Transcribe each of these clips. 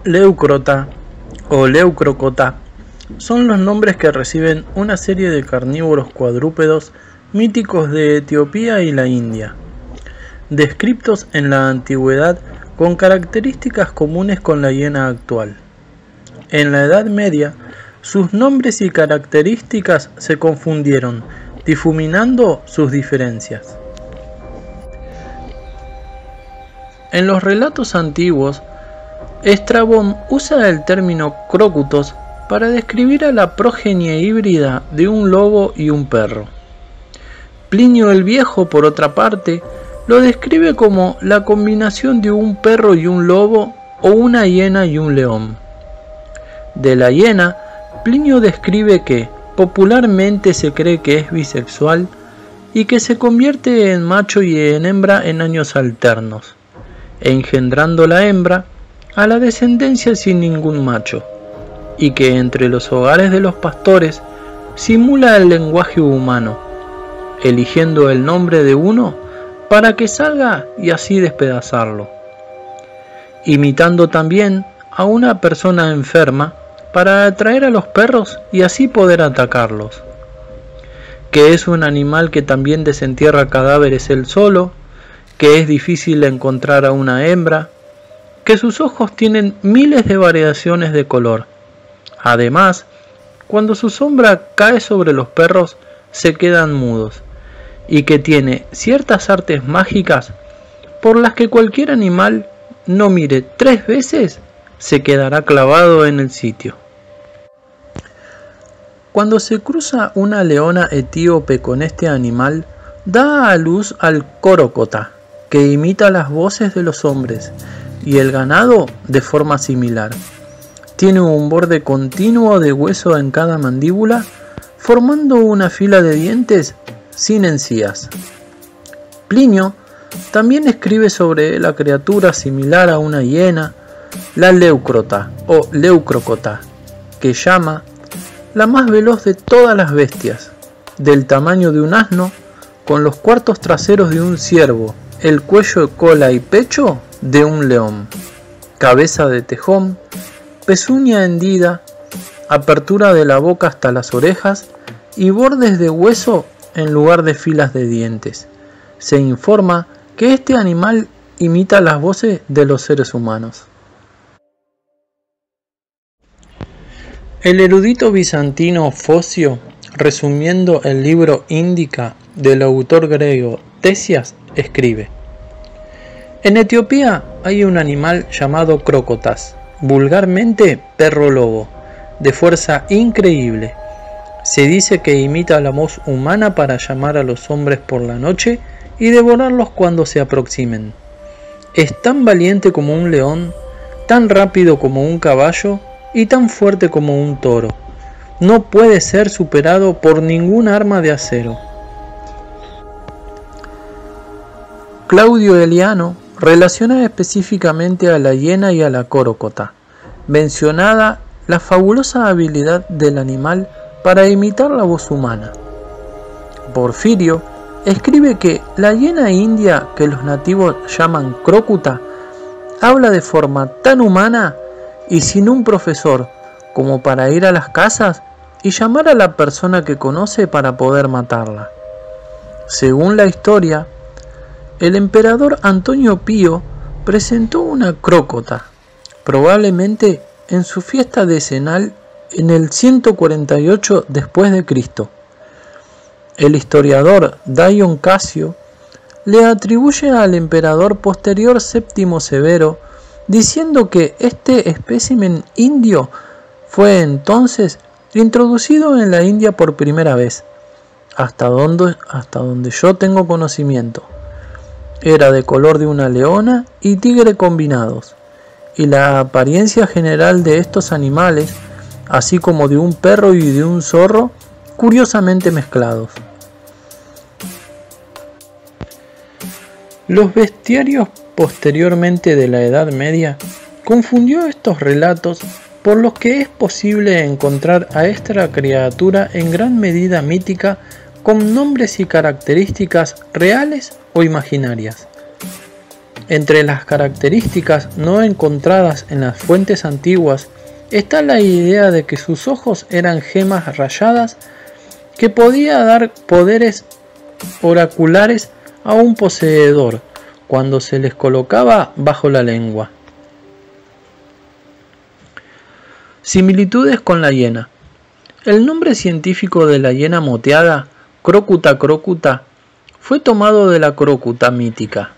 Leucrota o Leucrocota son los nombres que reciben una serie de carnívoros cuadrúpedos míticos de Etiopía y la India, descriptos en la antigüedad con características comunes con la hiena actual. En la Edad Media, sus nombres y características se confundieron, difuminando sus diferencias. En los relatos antiguos, Estrabón usa el término crocutos para describir a la progenie híbrida de un lobo y un perro. Plinio el Viejo, por otra parte, lo describe como la combinación de un perro y un lobo o una hiena y un león. De la hiena, Plinio describe que popularmente se cree que es bisexual y que se convierte en macho y en hembra en años alternos, engendrando la hembra a la descendencia sin ningún macho, y que entre los hogares de los pastores simula el lenguaje humano, eligiendo el nombre de uno para que salga y así despedazarlo, imitando también a una persona enferma para atraer a los perros y así poder atacarlos, que es un animal que también desentierra cadáveres él solo, que es difícil encontrar a una hembra, que sus ojos tienen miles de variaciones de color. Además, cuando su sombra cae sobre los perros, se quedan mudos, y que tiene ciertas artes mágicas por las que cualquier animal no mire 3 veces, se quedará clavado en el sitio. Cuando se cruza una leona etíope con este animal, da a luz al Córocota, que imita las voces de los hombres, y el ganado de forma similar. Tiene un borde continuo de hueso en cada mandíbula, formando una fila de dientes sin encías. Plinio también escribe sobre la criatura similar a una hiena, la Leucrota o Leucrocota, que llama la más veloz de todas las bestias, del tamaño de un asno, con los cuartos traseros de un ciervo, el cuello, cola y pecho de un león, cabeza de tejón, pezuña hendida, apertura de la boca hasta las orejas y bordes de hueso en lugar de filas de dientes. Se informa que este animal imita las voces de los seres humanos. El erudito bizantino Focio, resumiendo el libro Índica del autor griego Ctesias, escribe: en Etiopía hay un animal llamado Crócotas, vulgarmente perro lobo, de fuerza increíble. Se dice que imita la voz humana para llamar a los hombres por la noche y devorarlos cuando se aproximen. Es tan valiente como un león, tan rápido como un caballo y tan fuerte como un toro. No puede ser superado por ningún arma de acero. Claudio Eliano relaciona específicamente a la hiena y a la Córocota, mencionada la fabulosa habilidad del animal para imitar la voz humana. Porfirio escribe que la hiena india, que los nativos llaman crócuta, habla de forma tan humana y sin un profesor como para ir a las casas y llamar a la persona que conoce para poder matarla. Según la historia, el emperador Antonio Pío presentó una crócota, probablemente en su fiesta decenal en el 148 después de Cristo. El historiador Dion Casio le atribuye al emperador posterior Séptimo Severo, diciendo que este espécimen indio fue entonces introducido en la India por primera vez, hasta donde yo tengo conocimiento. Era de color de una leona y tigre combinados, y la apariencia general de estos animales, así como de un perro y de un zorro, curiosamente mezclados. Los bestiarios posteriormente de la Edad Media confundió estos relatos, por los que es posible encontrar a esta criatura en gran medida mítica, con nombres y características reales o imaginarias. Entre las características no encontradas en las fuentes antiguas está la idea de que sus ojos eran gemas rayadas que podía dar poderes oraculares a un poseedor cuando se les colocaba bajo la lengua. Similitudes con la hiena. El nombre científico de la hiena moteada, Crocuta crocuta, fue tomado de la crocuta mítica.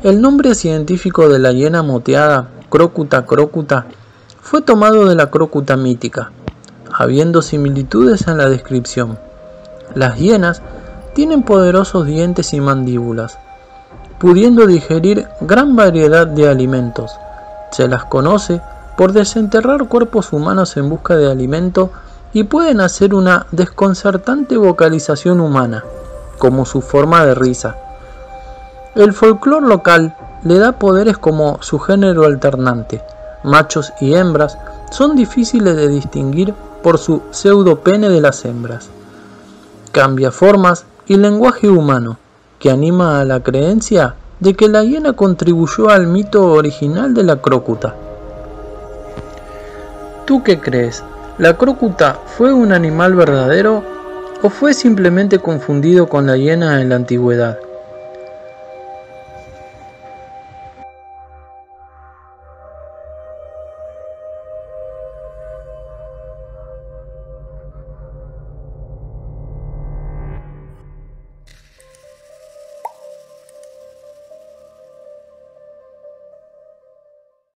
El nombre científico de la hiena moteada, Crocuta crocuta, fue tomado de la crocuta mítica, habiendo similitudes en la descripción. Las hienas tienen poderosos dientes y mandíbulas, pudiendo digerir gran variedad de alimentos. Se las conoce por desenterrar cuerpos humanos en busca de alimento y pueden hacer una desconcertante vocalización humana, como su forma de risa. El folclore local le da poderes como su género alternante. Machos y hembras son difíciles de distinguir por su pseudopene de las hembras. Cambia formas y lenguaje humano, que anima a la creencia de que la hiena contribuyó al mito original de la crocuta. ¿Tú qué crees? ¿La crocuta fue un animal verdadero o fue simplemente confundido con la hiena en la antigüedad?